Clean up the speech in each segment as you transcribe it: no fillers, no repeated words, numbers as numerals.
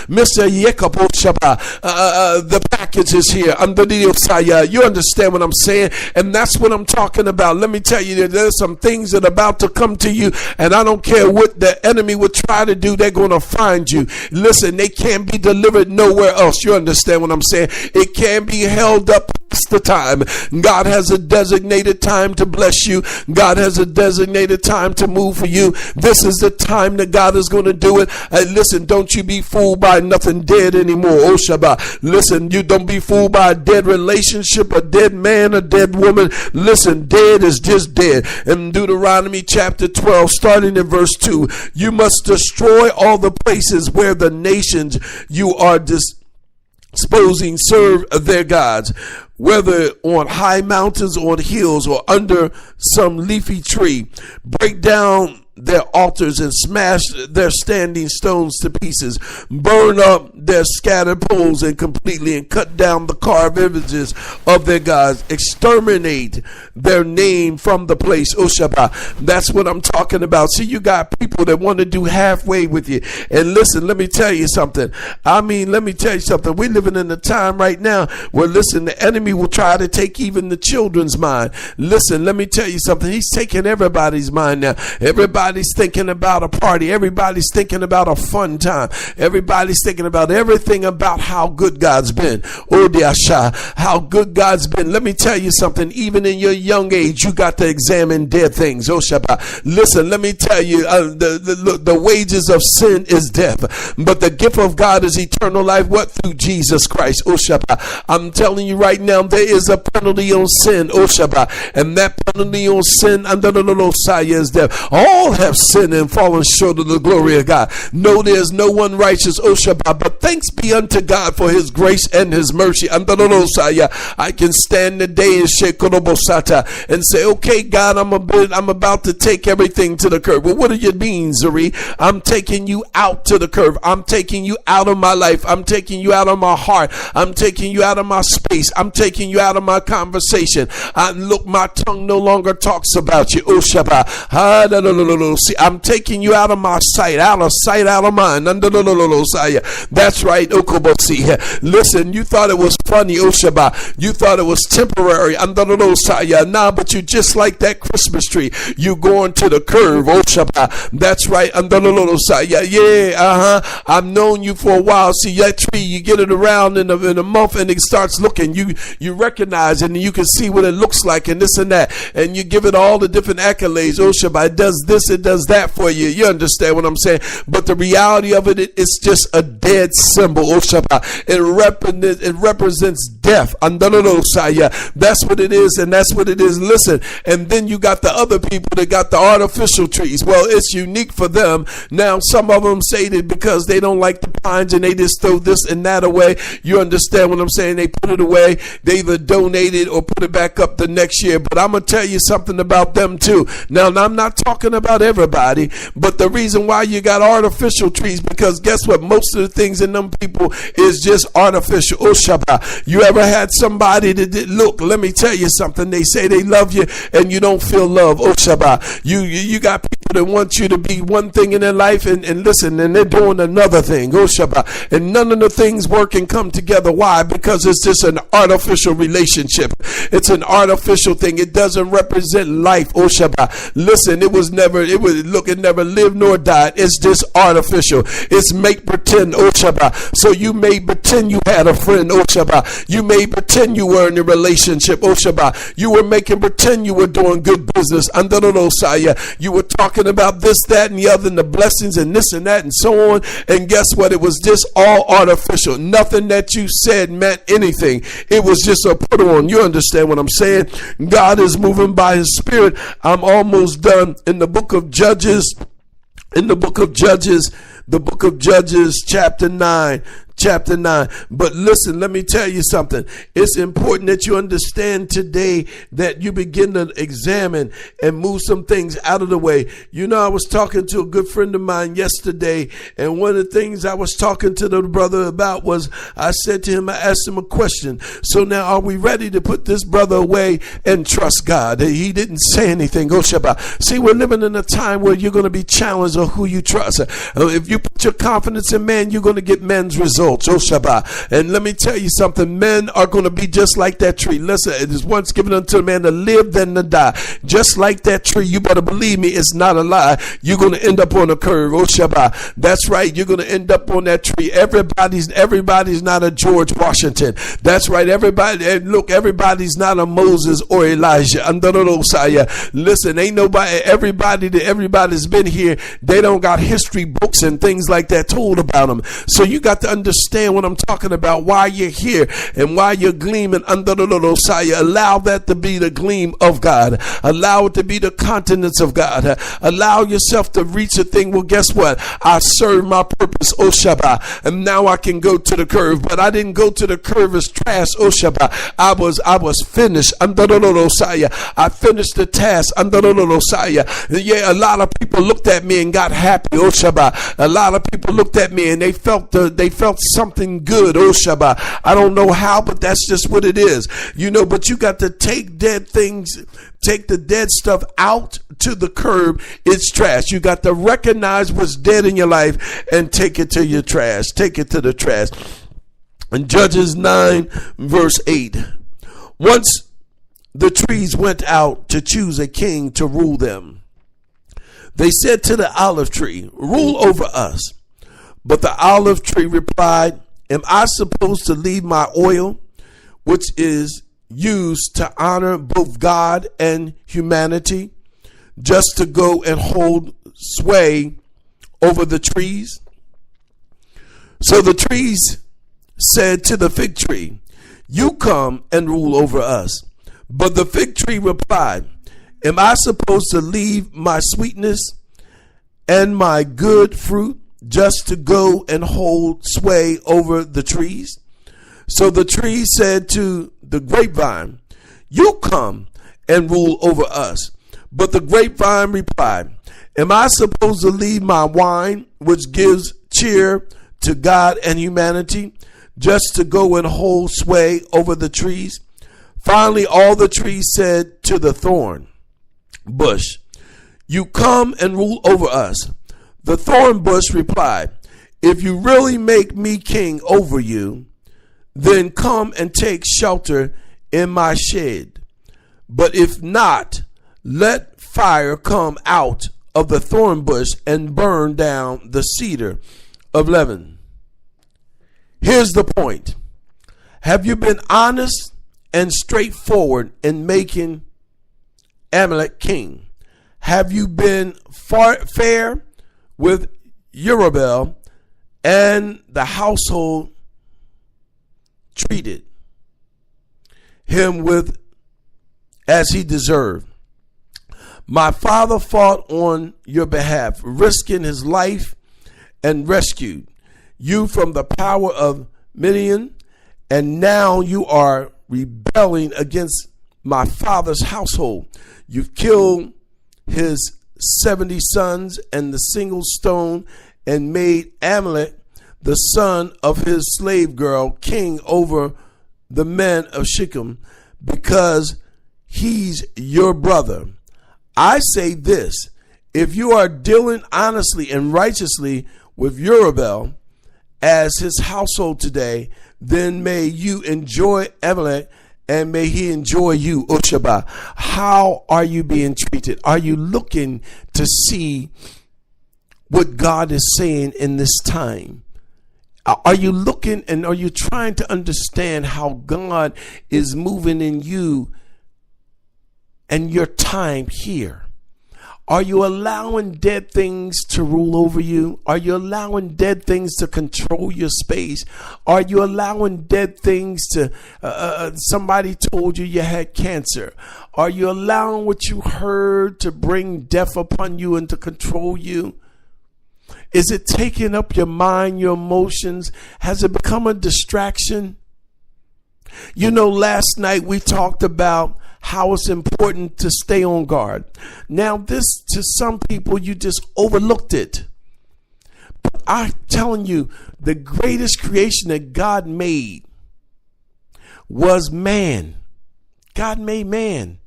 Mr. Yacob-El, the package is here under the Osaya. You understand what I'm saying? And that's what I'm talking about. Let me tell you that there's some things that are about to come to you, and I don't care what the enemy would try to do, they're going to find you. Listen, they can't be delivered nowhere else. You understand what I'm saying? It can't be held up past the time. God has a designated time to bless you. God has a designated time to move for you. This is the time that God is going to do it. Listen, don't you be fooled by nothing dead anymore. Oh, Shabbat. Listen, you don't be fooled by a dead relationship, a dead man, a dead woman. Listen, dead is just dead. In Deuteronomy chapter 12, starting in verse 2, you must destroy all the places where the nations you are disposing serve their gods, whether on high mountains, on hills, or under some leafy tree. Break down their altars and smash their standing stones to pieces. Burn up their scattered poles and completely, and cut down the carved images of their gods. Exterminate their name from the place. Oh, Shabbat. That's what I'm talking about. See, you got people that want to do halfway with you. And listen, let me tell you something. Let me tell you something. We're living in a time right now where, listen, the enemy will try to take even the children's mind. Listen, let me tell you something. He's taking everybody's mind now. Everybody's thinking about a party. Everybody's thinking about a fun time. Everybody's thinking about everything about how good God's been. Oh, Diasha, how good God's been. Let me tell you something. Even in your young age, you got to examine dead things. Oh, Shabbat. Listen, let me tell you, the wages of sin is death, but the gift of God is eternal life. What? Through Jesus Christ. Oh, Shabbat. I'm telling you right now, there is a penalty on sin. Oh, Shabbat. And that penalty on sin under the Messiah is death. All have sinned and fallen short of the glory of God. No, there's no one righteous. Oh, Shabbat. But thanks be unto God for his grace and his mercy. Under the Messiah, I can stand today and shake and say, okay, God, I'm about to take everything to the curb. Well, what do you mean, Zuri? I'm taking you out to the curb. I'm taking you out of my life. I'm taking you out of my heart. I'm taking you out of my space. I'm taking you out of my conversation. Look, my tongue no longer talks about you. Oh, Shabbat. See, I'm taking you out of my sight, out of mind. That's right. Listen, you thought it was funny. Oh, Shabbat. You thought it was temporary. Nah, but you just like that Christmas tree. You going to the curve. Oh, Shabbat. That's right. Yeah. I've known you for a while. See that tree, you get it around in a month and it starts looking. You recognize it and you can see what it looks like and this and that. And you give it all the different accolades. Oh, Shabbat. It does this, it does that for you. You understand what I'm saying? But the reality of it's just a dead symbol. Oh, Shabbat. It represents death. That's what it is, and that's what it is. Listen, and then you got the other people that got the artificial trees. Well, it's unique for them. Now, some of them say that because they don't like the pines and they just throw this and that away. You understand what I'm saying? They put it away. They either donate it or put it back up the next year. But I'm going to tell you something about them too. Now, I'm not talking about everybody, but the reason why you got artificial trees, because guess what? Most of the things in them people is just artificial. Oh, Shabbat. You ever had somebody that did, look, let me tell you something. They say they love you and you don't feel love. Oh, Shabbat. You got people that want you to be one thing in their life and listen, and they're doing another thing. Oh, Shabbat. And none of the things work and come together. Why? Because it's just an artificial relationship. It's an artificial thing. It doesn't represent life. Oh, Shabbat. Listen, it never lived nor died. It's just artificial. It's make pretend. Oh, Shabbat. So you may pretend you had a friend. Oh, Shabbat. You may pretend you were in a relationship. Oh, Shabbat. You were making pretend you were doing good business. Under the Messiah, you were talking about this, that, and the other, and the blessings, and this and that, and so on. And guess what? It was just all artificial. Nothing that you said meant anything. It was just a put on. You understand what I'm saying? God is moving by his spirit. I'm almost done. In the book of Judges, chapter 9, chapter 9. But listen, let me tell you something. It's important that you understand today that you begin to examine and move some things out of the way. You know, I was talking to a good friend of mine yesterday, and one of the things I was talking to the brother about was, I said to him, I asked him a question. So now, are we ready to put this brother away and trust God? He didn't say anything. Go Shabbat. See, we're living in a time where you're going to be challenged on who you trust. If you put your confidence in man, you're going to get men's results. Oh Shabbat. And let me tell you something, men are going to be just like that tree. Listen, it is once given unto a man to live, then to die. Just like that tree, you better believe me, it's not a lie. You're going to end up on a curve. Oh Shabbat. That's right, you're going to end up on that tree. Everybody's not a George Washington. That's right, everybody's not a Moses or Elijah. Listen, ain't nobody, everybody's been here, they don't got history books and things like that told about them. So you got to understand what I'm talking about, why you're here and why you're gleaming under the Messiah. Allow that to be the gleam of God. Allow it to be the continence of God. Allow yourself to reach a thing. Well, guess what? I serve my purpose, oh Shabbat, and now I can go to the curve. But I didn't go to the curve as trash, oh Shabbat. I was finished under the Messiah. I finished the task under the Messiah. Yeah, a lot of people looked at me and got happy, oh Shabbat. A lot of people looked at me and they felt something good, oh Shabbat. I don't know how, but that's just what it is. You know, but you got to take dead things, take the dead stuff out to the curb. It's trash. You got to recognize what's dead in your life and take it to your trash. Take it to the trash. In Judges 9 verse 8, once the trees went out to choose a king to rule them, they said to the olive tree, rule over us. But the olive tree replied, am I supposed to leave my oil, which is used to honor both God and humanity, just to go and hold sway over the trees? So the trees said to the fig tree, you come and rule over us. But the fig tree replied, am I supposed to leave my sweetness and my good fruit just to go and hold sway over the trees? So the tree said to the grapevine, you come and rule over us. But the grapevine replied, am I supposed to leave my wine, which gives cheer to God and humanity, just to go and hold sway over the trees? Finally, all the trees said to the thorn bush, you come and rule over us. The thorn bush replied, if you really make me king over you, then come and take shelter in my shade. But if not, let fire come out of the thorn bush and burn down the cedar of Lebanon. Here's the point. Have you been honest and straightforward in making Amalek king? Have you been fair with Yacob-El and the household treated him with as he deserved? My father fought on your behalf, risking his life, and rescued you from the power of Midian, and now you are rebelling against my father's household. You've killed his 70 sons and the single stone, and made Amalek, the son of his slave girl, king over the men of Shechem, because he's your brother. I say this, if you are dealing honestly and righteously with Yacob-El as his household today, then may you enjoy Amalek and may he enjoy you, O Shabbat. How are you being treated? Are you looking to see what God is saying in this time? Are you looking and are you trying to understand how God is moving in you and your time here? Are you allowing dead things to rule over you? Are you allowing dead things to control your space? Are you allowing dead things to, somebody told you had cancer? Are you allowing what you heard to bring death upon you and to control you? Is it taking up your mind, your emotions? Has it become a distraction? You know, last night we talked about how it's important to stay on guard. Now, this, to some people, you just overlooked it. But I'm telling you, the greatest creation that God made was man. God made man.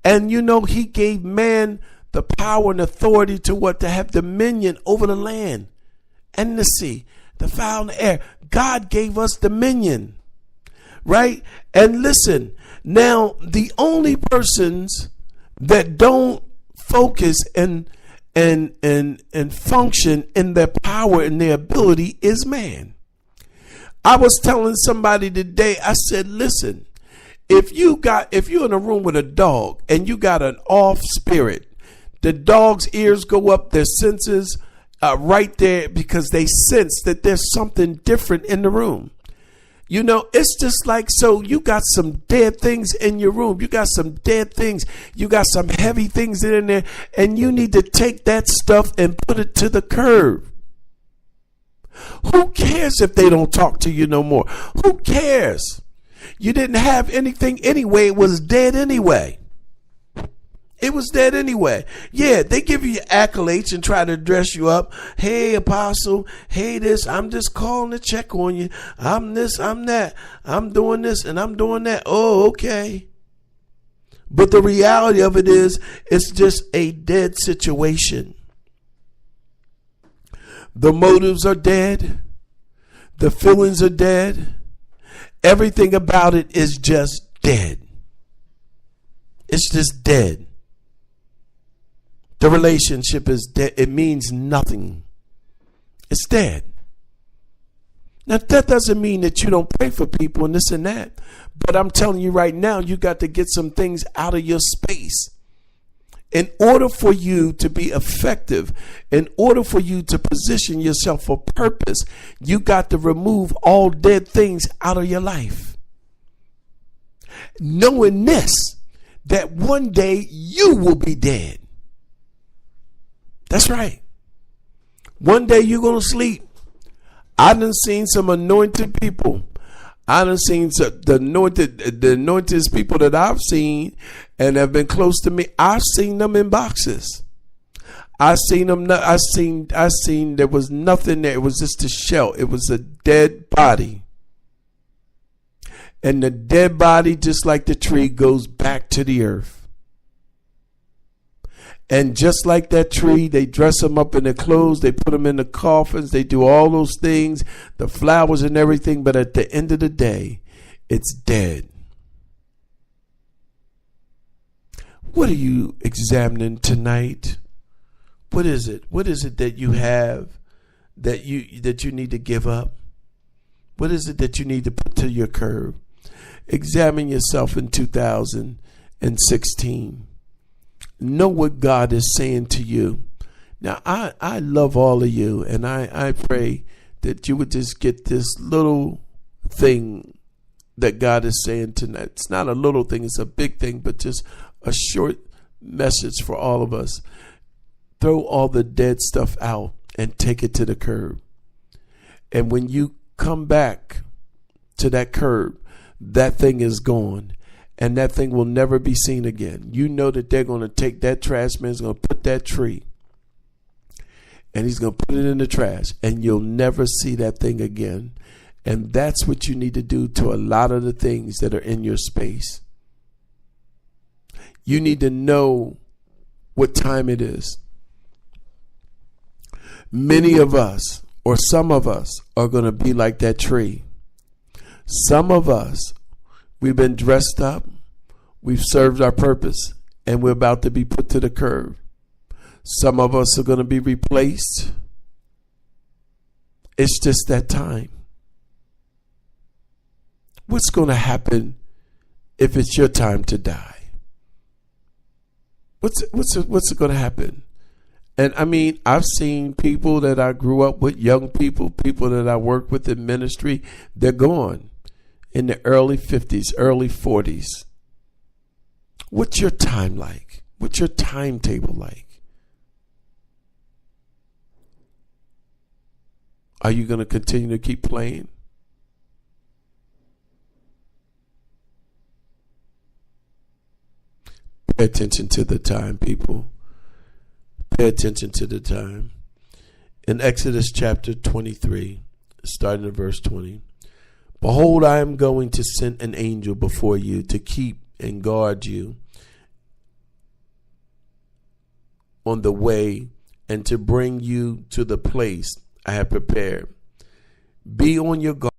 And you know, he gave man the power and authority to what? To have dominion over the land and the sea, the fowl and the air. God gave us dominion, right? And listen, now the only persons that don't focus and function in their power and their ability is man. I was telling somebody today, I said, listen, if you're in a room with a dog and you got an off spirit, the dog's ears go up, their senses right there, because they sense that there's something different in the room. You know, it's just like, so you got some dead things in your room. You got some dead things. You got some heavy things in there, and you need to take that stuff and put it to the curb. Who cares if they don't talk to you no more? Who cares? You didn't have anything anyway. It was dead anyway. It was dead anyway. Yeah, they give you accolades and try to dress you up. Hey, apostle. Hey, this. I'm just calling to check on you. I'm this. I'm that. I'm doing this and I'm doing that. Oh, okay. But the reality of it is, it's just a dead situation. The motives are dead. The feelings are dead. Everything about it is just dead. It's just dead. The relationship is dead. It means nothing. It's dead. Now, that doesn't mean that you don't pray for people and this and that. But I'm telling you right now, you got to get some things out of your space. In order for you to be effective, in order for you to position yourself for purpose, you got to remove all dead things out of your life. Knowing this, that one day you will be dead. That's right. One day you're going to sleep. I done seen some anointed people. I done seen the anointed people that I've seen and have been close to me. I've seen them in boxes. I seen them. I seen there was nothing there. It was just a shell. It was a dead body. And the dead body, just like the tree, goes back to the earth. And just like that tree, they dress them up in their clothes. They put them in the coffins. They do all those things, the flowers and everything. But at the end of the day, it's dead. What are you examining tonight? What is it? What is it that you have that you need to give up? What is it that you need to put to your curb? Examine yourself in 2016. Know what God is saying to you. Now, I love all of you, and I pray that you would just get this little thing that God is saying tonight. It's not a little thing, it's a big thing, but just a short message for all of us. Throw all the dead stuff out and take it to the curb. And when you come back to that curb, that thing is gone. And that thing will never be seen again. You know that they're going to take that trash man's going to put that tree and he's going to put it in the trash, and you'll never see that thing again. And that's what you need to do to a lot of the things that are in your space. You need to know what time it is. Many of us, or some of us, are going to be like that tree. Some of us, we've been dressed up, we've served our purpose, and we're about to be put to the curb. Some of us are going to be replaced. It's just that time. What's going to happen if it's your time to die? What's going to happen? And I mean, I've seen people that I grew up with, young people that I work with in ministry, they're gone in the early 50s, early 40s. What's your time like? What's your timetable like? Are you going to continue to keep playing? Pay attention to the time, people. Pay attention to the time. In Exodus chapter 23, starting at verse 20. Behold, I am going to send an angel before you to keep and guard you on the way and to bring you to the place I have prepared. Be on your guard